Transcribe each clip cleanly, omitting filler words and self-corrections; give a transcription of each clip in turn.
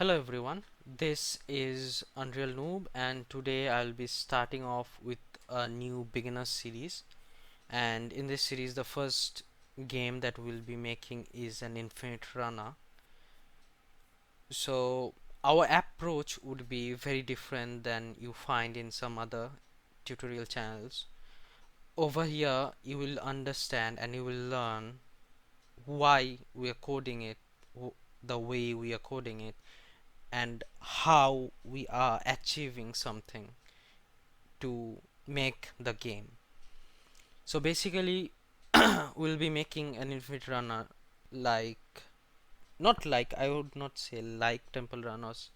Hello everyone, this is Unreal Noob and today I'll be starting off with a new beginner series, and in this series the first game that we'll be making is an Infinite Runner. So our approach would be very different than you find in some other tutorial channels. Over here you will understand and you will learn why we are coding it the way we are coding it and how we are achieving something to make the game. So basically, we'll be making an Infinite Runner like, not like, I would not say like Temple Runners,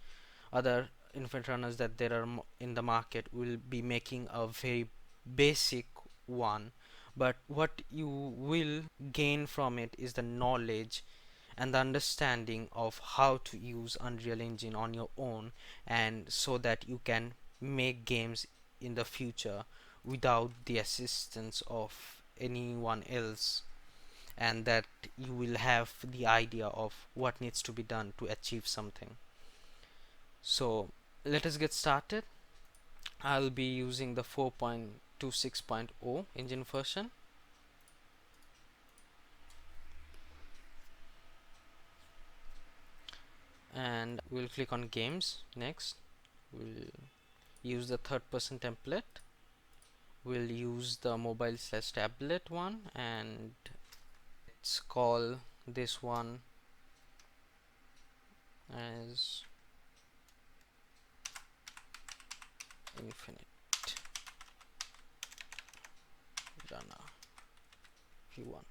other Infinite Runners that there are in the market. We'll be making a very basic one, but what you will gain from it is the knowledge and the understanding of how to use Unreal Engine on your own, and so that you can make games in the future without the assistance of anyone else, and that you will have the idea of what needs to be done to achieve something. So let us get started. I'll be using the 4.26.0 engine version, and we'll click on games. Next we'll use the third person template. We'll use the mobile/tablet one, and let's call this one as Infinite Runner v1.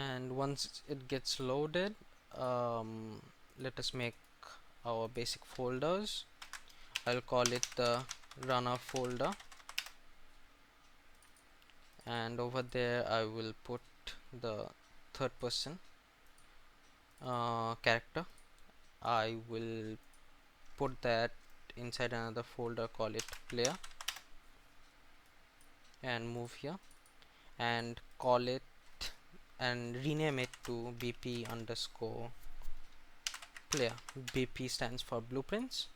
And once it gets loaded, let us make our basic folders. I'll call it the runner folder, and over there I will put the third person character. I will put that inside another folder, call it player, and move here and call it and rename it to bp underscore player. BP stands for blueprints,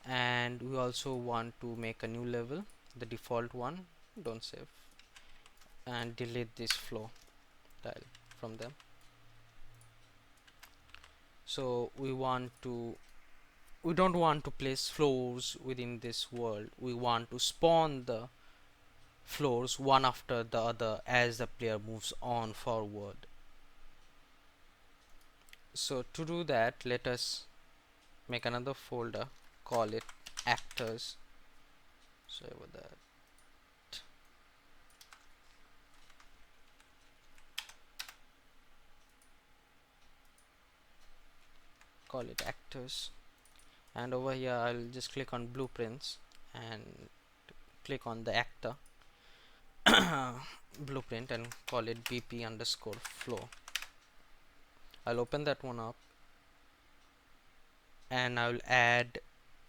and we also want to make a new level, the default one. Don't save, and delete this flow tile from them. So we don't want to place floors within this world. We want to spawn the floors one after the other as the player moves on forward. So to do that, let us make another folder, call it actors. Sorry about that. Call it actors, and over here I'll just click on blueprints and click on the actor blueprint and call it bp underscore flow. I'll open that one up, and I'll add,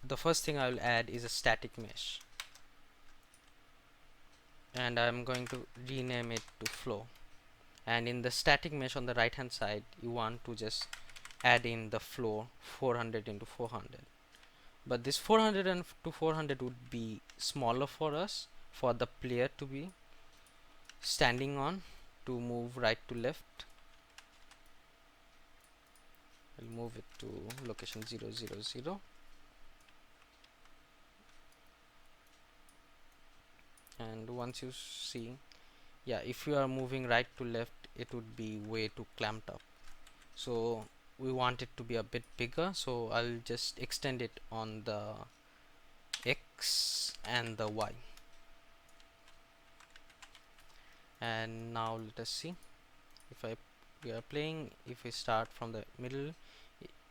the first thing I'll add is a static mesh, and I'm going to rename it to flow. And in the static mesh on the right hand side, you want to just add in the floor 400 into 400, but this 400 and to 400 would be smaller for us, for the player to be standing on to move right to left. I'll move it to location 0, 0, 0, and once you see, yeah, if you are moving right to left, it would be way too clamped up. So we want it to be a bit bigger, so I'll just extend it on the X and the Y. And now let us see, if we are playing, if we start from the middle,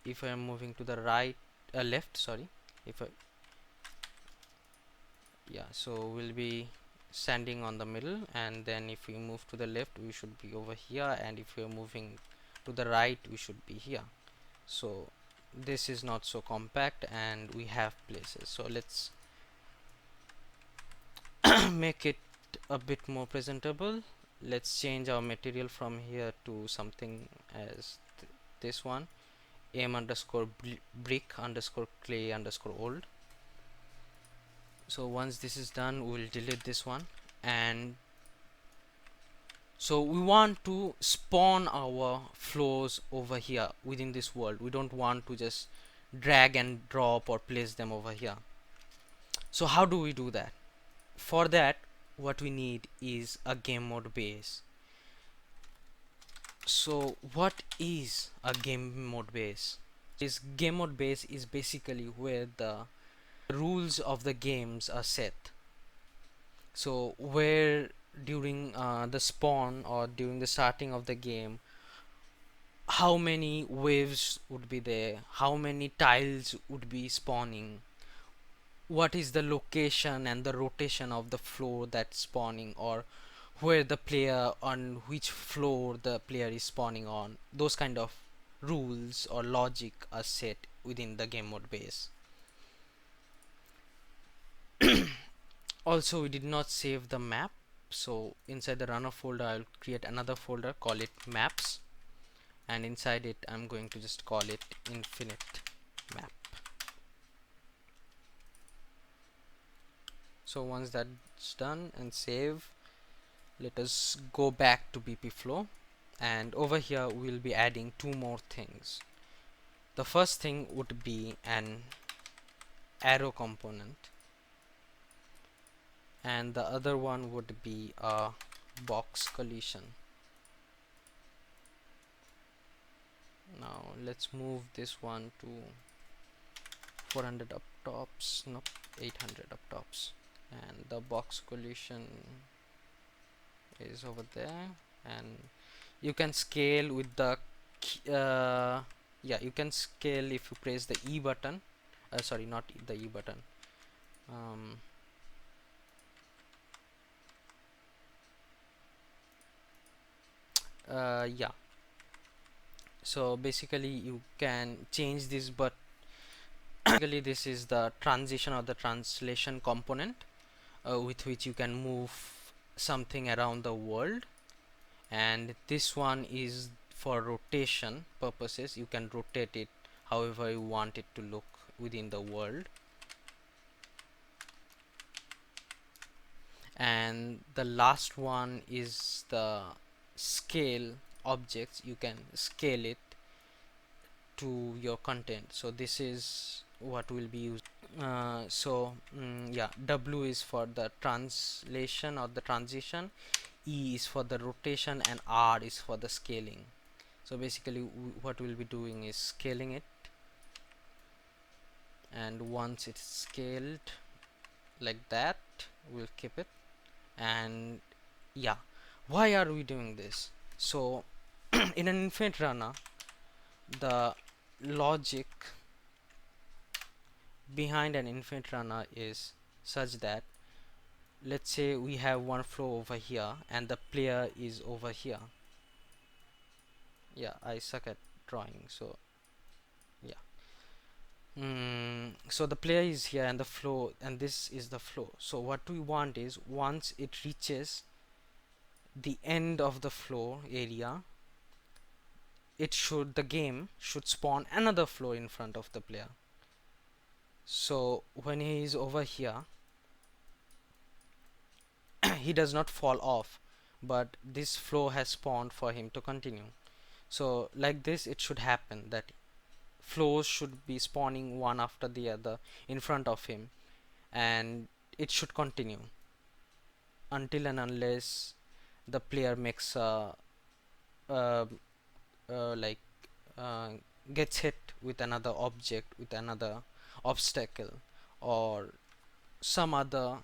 if I am moving to the right, left, sorry, if I, yeah, so we'll be standing on the middle, and then if we move to the left we should be over here, and if we are moving to the right we should be here. So this is not so compact and we have places, so let's make it a bit more presentable. Let's change our material from here to something as this one, m underscore brick underscore clay underscore old. So once this is done, we'll delete this one. And so we want to spawn our floors over here within this world. We don't want to just drag and drop or place them over here. So how do we do that? For that, what we need is a game mode base. So what is a game mode base? This game mode base is basically where the rules of the games are set. So where during the spawn or during the starting of the game, how many waves would be there, how many tiles would be spawning, what is the location and the rotation of the floor that's spawning, or where the player, on which floor the player is spawning on. Those kind of rules or logic are set within the game mode base. Also, we did not save the map, so inside the runner folder I'll create another folder, call it maps, and inside it I'm going to just call it infinite map. So once that's done and save, let us go back to bpflow, and over here we'll be adding two more things. The first thing would be an arrow component, and the other one would be a box collision. Now let's move this one to 400 up tops, nope, 800 up tops, and the box collision is over there. And you can scale with the yeah, you can scale if you press the E button, sorry, not the E button, yeah. So basically you can change this, but basically this is the transition or the translation component with which you can move something around the world, and this one is for rotation purposes. You can rotate it however you want it to look within the world. And the last one is the scale objects. You can scale it to your content. So this is what will be used. Yeah, W is for the translation or the transition, E is for the rotation, and R is for the scaling. So basically what we'll be doing is scaling it, and once it's scaled like that, we'll keep it. And yeah, why are we doing this? So in an infinite runner, the logic behind an infinite runner is such that, let's say we have one flow over here and the player is over here. Yeah, I suck at drawing, so yeah. So the player is here and the flow, and this is the flow. So what we want is, once it reaches the end of the floor area, the game should spawn another floor in front of the player. So when he is over here, he does not fall off, but this flow has spawned for him to continue. So like this it should happen, that flows should be spawning one after the other in front of him, and it should continue until and unless the player makes a uh, like gets hit with another object, with another obstacle, or some other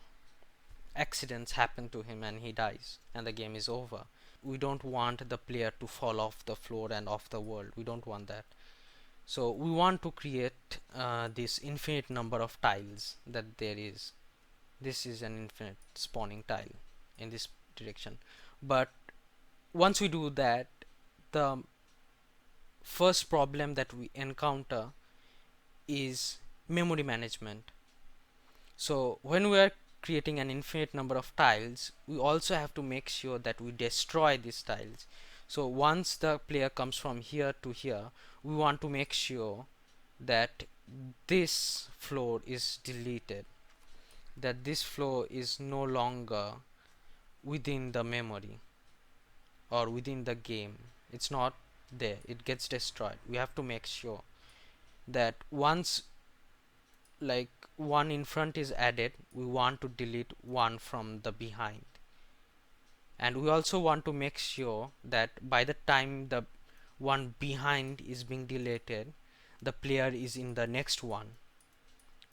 accidents happen to him and he dies and the game is over. We don't want the player to fall off the floor and off the world. We don't want that. So we want to create this infinite number of tiles that there is. This is an infinite spawning tile in this direction. But once we do that, the first problem that we encounter is memory management. So when we are creating an infinite number of tiles, we also have to make sure that we destroy these tiles. So once the player comes from here to here, we want to make sure that this floor is deleted, that this floor is no longer within the memory or within the game. It's not there, it gets destroyed. We have to make sure that once like one in front is added, we want to delete one from the behind. And we also want to make sure that by the time the one behind is being deleted, the player is in the next one.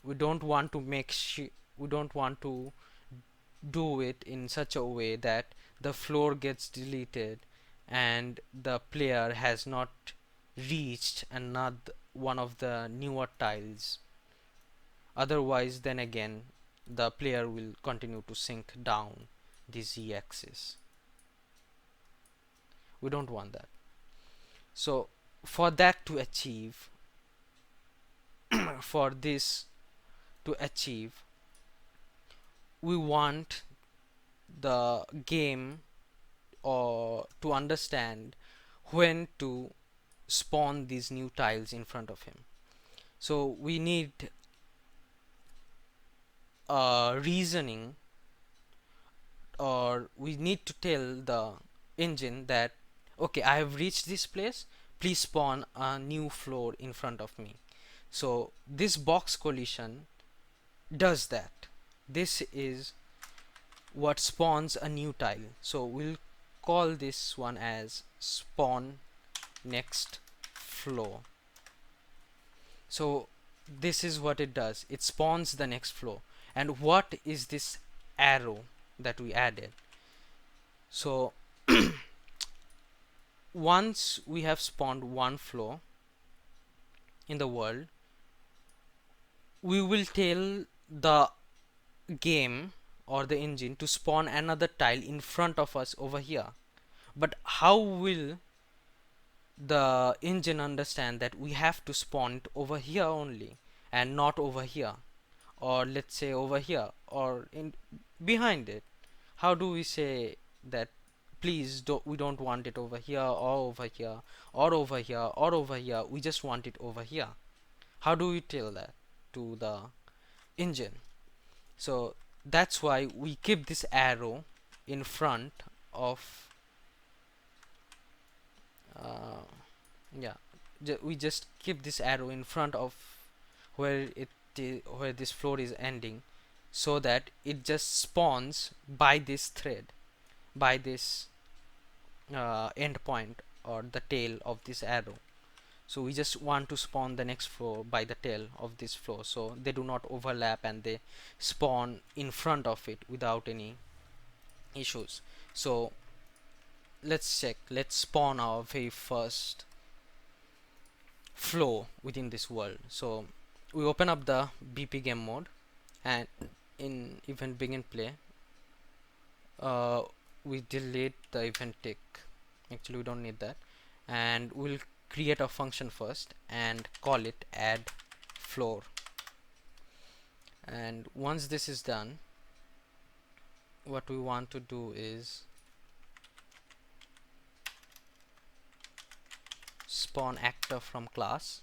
We don't want to we don't want to do it in such a way that the floor gets deleted and the player has not reached another one of the newer tiles. Otherwise, then again, the player will continue to sink down the z-axis. We don't want that. So for that to achieve, for this to achieve, we want the game or to understand when to spawn these new tiles in front of him. So we need reasoning, or we need to tell the engine that okay, I have reached this place, please spawn a new floor in front of me. So this box collision does that. This is what spawns a new tile. So we'll call this one as spawn next floor. So this is what it does, it spawns the next floor. And what is this arrow that we added? So once we have spawned one floor in the world, we will tell the game or the engine to spawn another tile in front of us over here. But how will the engine understand that we have to spawn it over here only and not over here, or let's say over here or in behind it? How do we say that please we don't want it over here or over here or over here or over here, we just want it over here? How do we tell that to the engine? So that's why we keep this arrow in front of yeah, we just keep this arrow in front of where where this floor is ending, so that it just spawns by this thread, by this end point or the tail of this arrow. So we just want to spawn the next floor by the tail of this floor, so they do not overlap and they spawn in front of it without any issues. So let's check, let's spawn our very first flow within this world. So we open up the BP game mode, and in event begin play, we delete the event tick. Actually we don't need that, and we'll create a function first and call it add floor. And once this is done, what we want to do is spawn actor from class.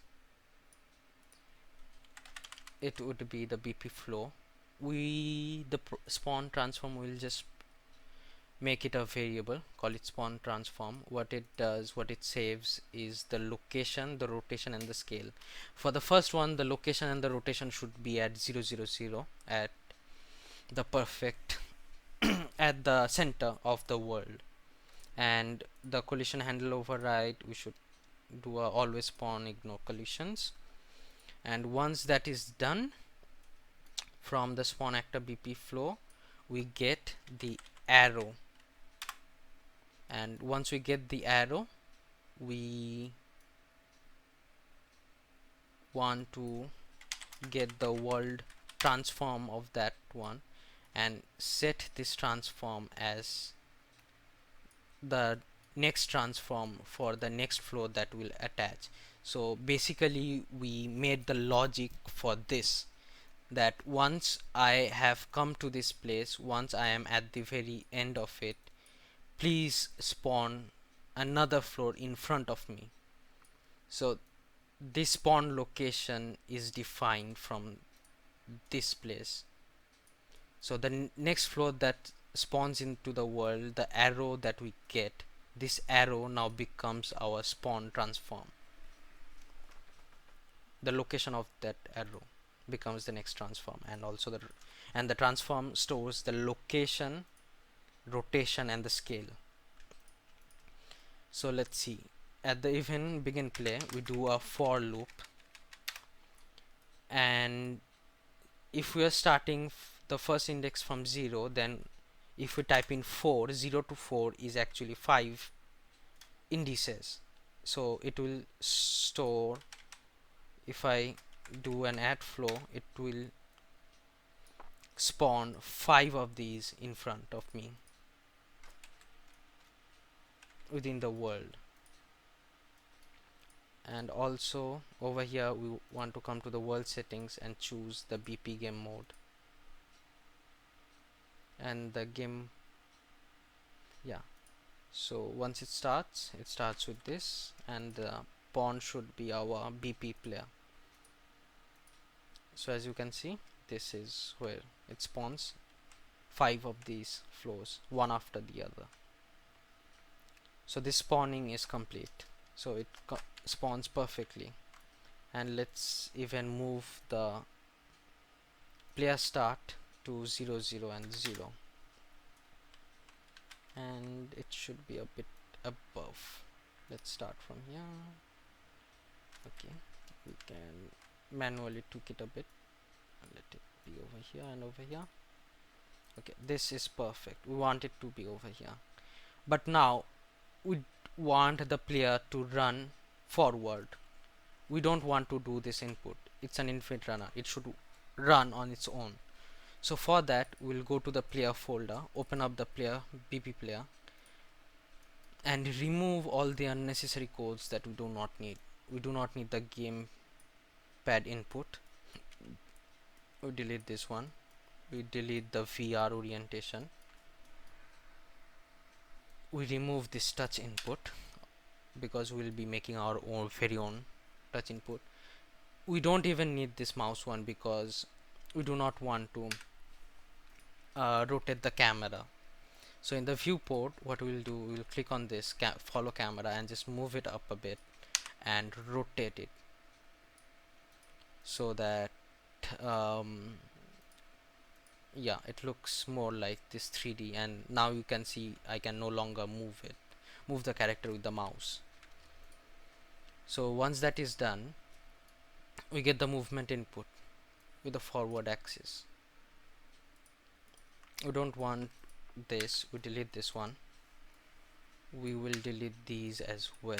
It would be the BP flow. The spawn transform will just make it a variable, call it spawn transform. What it does, what it saves is the location, the rotation and the scale. For the first one, the location and the rotation should be at 0 0 0, at the perfect at the center of the world. And the collision handle override, we should do a always spawn ignore collisions. And once that is done, from the spawn actor BP flow we get the arrow, and once we get the arrow, we want to get the world transform of that one and set this transform as the next transform for the next flow that will attach. So basically we made the logic for this, that once I have come to this place, once I am at the very end of it, please spawn another floor in front of me. So this spawn location is defined from this place. So the next floor that spawns into the world, the arrow that we get, this arrow now becomes our spawn transform. The location of that arrow becomes the next transform, and also the transform stores the location, rotation, and the scale. So let's see. At the event begin play, we do a for loop, and if we are starting the first index from 0, then if we type in 4, 0 to 4 is actually 5 indices. So it will store, if I do an add flow, it will spawn 5 of these in front of me within the world. And also over here we want to come to the world settings and choose the BP game mode, and the game, yeah. So once it starts with this, and the pawn should be our BP player. So as you can see, this is where it spawns 5 of these floors, one after the other. So this spawning is complete, so it spawns perfectly. And let's even move the player start to 0, 0 and 0, and it should be a bit above. Let's start from here. Okay, we can manually tweak it a bit and let it be over here and over here. Okay, this is perfect. We want it to be over here, but now we want the player to run forward. We don't want to do this input. It's an infinite runner, it should run on its own. So for that we'll go to the player folder, open up the player BP player, and remove all the unnecessary codes that we do not need. We do not need the gamepad input. We delete this one. We delete the VR orientation. We remove this touch input because we'll be making our own very own touch input. We don't even need this mouse one because we do not want to rotate the camera. So in the viewport, what we'll do, we'll click on this follow camera and just move it up a bit and rotate it so that yeah, it looks more like this 3D. And now you can see I can no longer move the character with the mouse. So once that is done, we get the movement input with the forward axis. We don't want this, we delete this one. We will delete these as well.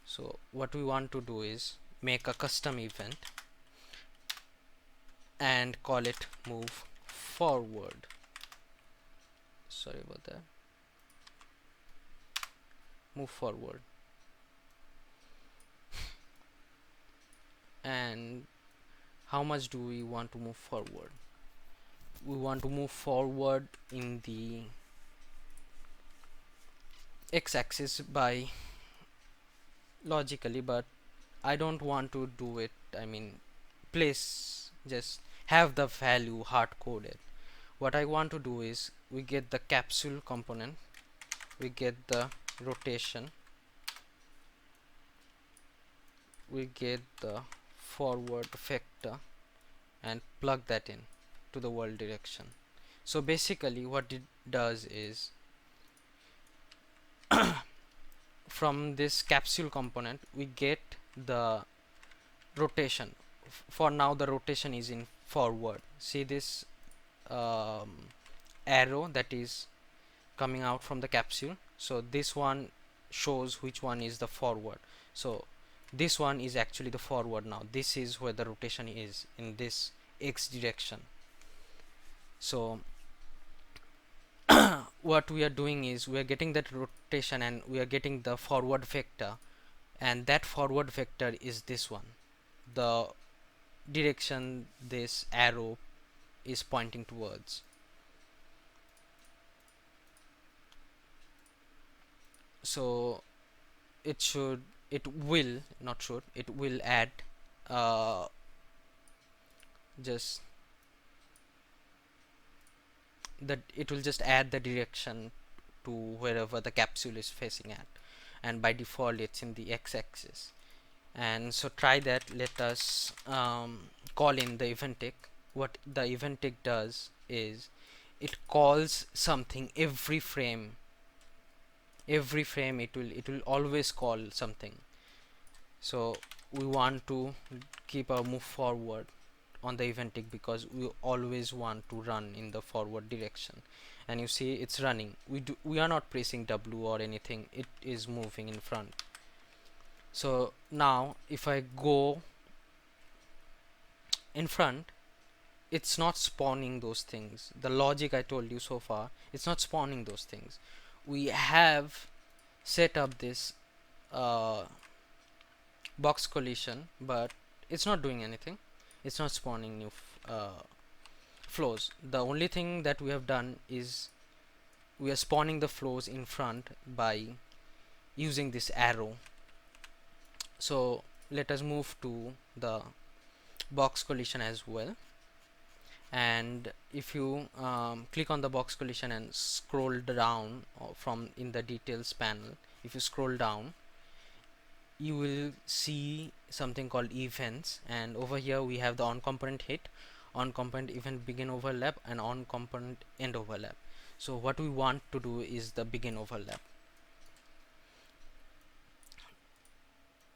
So what we want to do is make a custom event and call it move forward. Sorry about that. Move forward. And how much do we want to move forward? We want to move forward in the x-axis by logically, but I don't want to do it, I mean place, just have the value hard coded. What I want to do is we get the capsule component, we get the rotation, we get the forward vector and plug that in to the world direction. So basically what it does is from this capsule component we get the rotation. For now the rotation is in forward. See this arrow that is coming out from the capsule, so this one shows which one is the forward. So this one is actually the forward. Now this is where the rotation is, in this x direction. So what we are doing is we are getting that rotation and we are getting the forward vector, and that forward vector is this one, the direction this arrow is pointing towards. So it should, it will, not should, it will add uh, just that, it will just add the direction to wherever the capsule is facing at, and by default it's in the x-axis. And so try that. Let us call in the event tick. What the event tick does is it calls something every frame. Every frame it will always call something. So we want to keep a move forward on the event tick because we always want to run in the forward direction. And you see it's running. We are not pressing W or anything, it is moving in front. So now if I go in front, it's not spawning those things. The logic I told you so far, it's not spawning those things. We have set up this uh, box collision, but it's not doing anything. It's not spawning new flows. The only thing that we have done is we are spawning the flows in front by using this arrow. So let us move to the box collision as well. And if you click on the box collision and scroll down from in the details panel, if you scroll down, you will see something called events, and over here we have the on component hit, on component event begin overlap, and on component end overlap. So what we want to do is the begin overlap.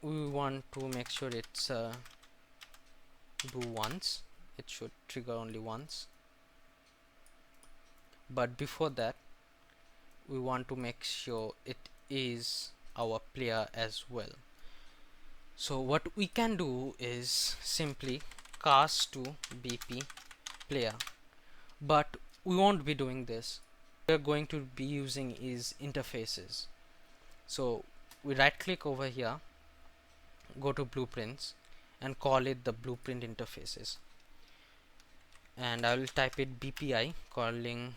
We want to make sure it's do once. It should trigger only once, but before that we want to make sure it is our player as well. So what we can do is simply cast to BP player, but we won't be doing this. We're going to be using is interfaces. So we right click over here, go to blueprints, and call it the blueprint interfaces, and I will type it BPI calling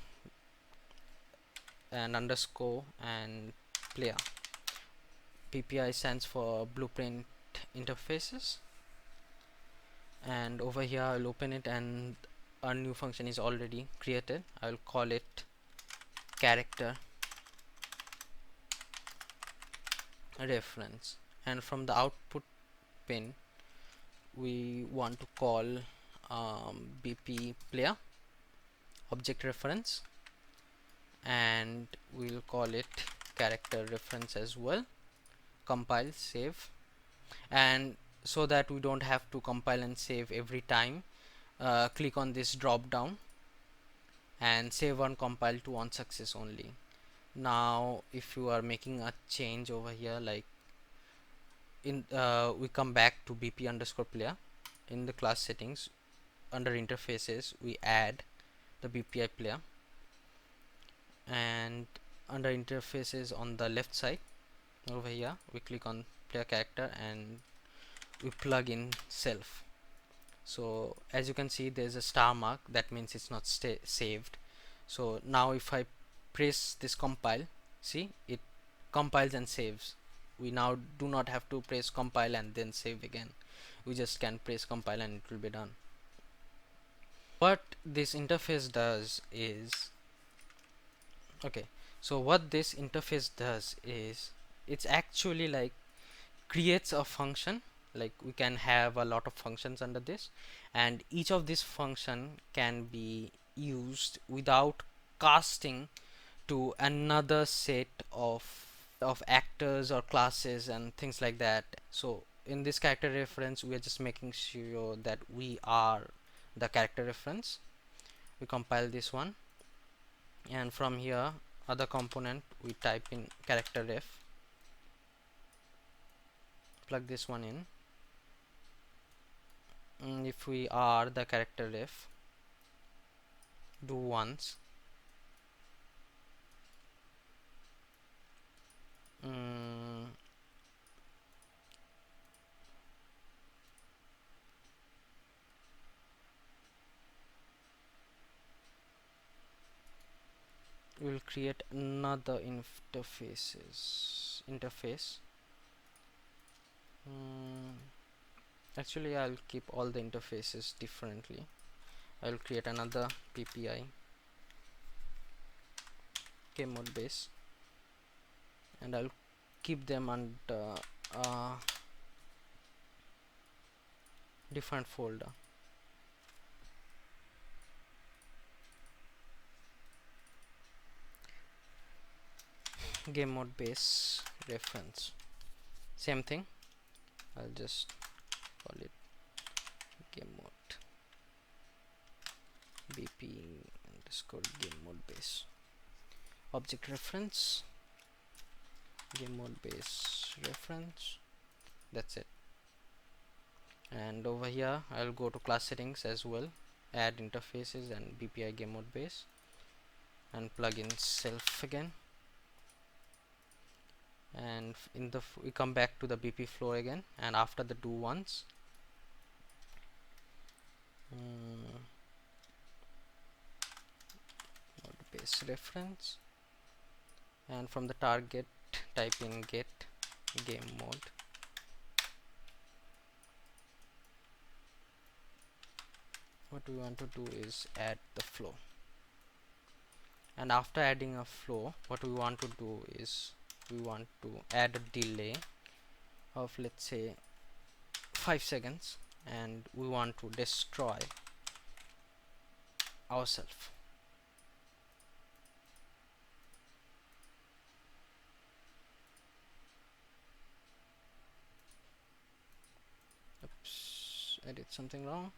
and underscore and player. BPI stands for blueprint interfaces, and over here I'll open it, and a new function is already created. I'll call it character reference, and from the output pin we want to call BP player object reference, and we'll call it character reference as well. Compile, save, and so that we don't have to compile and save every time, click on this drop down and save on compile to on success only. Now if you are making a change over here, like in we come back to BP underscore player, in the class settings under interfaces we add the BPI player, and under interfaces on the left side over here we click on player character and we plug in self. So as you can see there's a star mark, that means it's not saved. So now if I press this compile, see it compiles and saves. We now do not have to press compile and then save again. We just can press compile and it will be done. What this interface does is, okay, so what this interface does is it's actually like creates a function. Like we can have a lot of functions under this, and each of this function can be used without casting to another set of actors or classes and things like that. So in this character reference we are just making sure that we are the character reference. We compile this one, and from here other component we type in character ref, plug this one in. If we are the character ref, do once, we'll create another interface. mm, Actually, I'll keep all the interfaces differently. I'll create another PPI game mode base, and I'll keep them under a different folder. Game mode base reference, same thing. I'll just call it game mode bp underscore game mode base. Object reference, game mode base reference. That's it. And over here I'll go to class settings as well, add interfaces and bpi game mode base, and plug in self again. And in the we come back to the bp floor again, and after the do once, mode base reference, and from the target type in get game mode. What we want to do is add the flow, and after adding a flow, what we want to do is we want to add a delay of, let's say, 5 seconds, and we want to destroy ourselves. Oops, I did something wrong.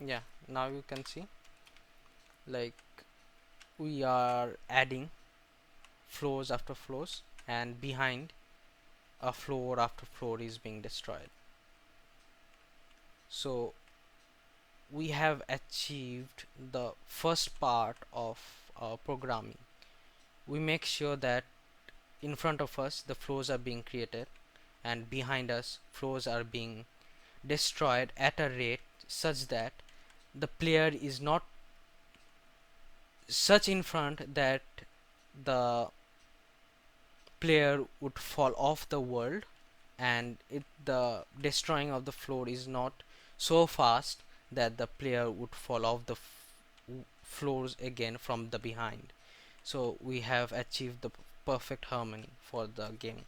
Yeah, now you can see, like, we are adding floors after floors, and behind, a floor after floor is being destroyed. So we have achieved the first part of programming. We make sure that in front of us the floors are being created, and behind us floors are being destroyed at a rate such that the player is not such in front that the player would fall off the world, and the destroying of the floor is not so fast that the player would fall off the floors again from the behind. So we have achieved the perfect harmony for the game.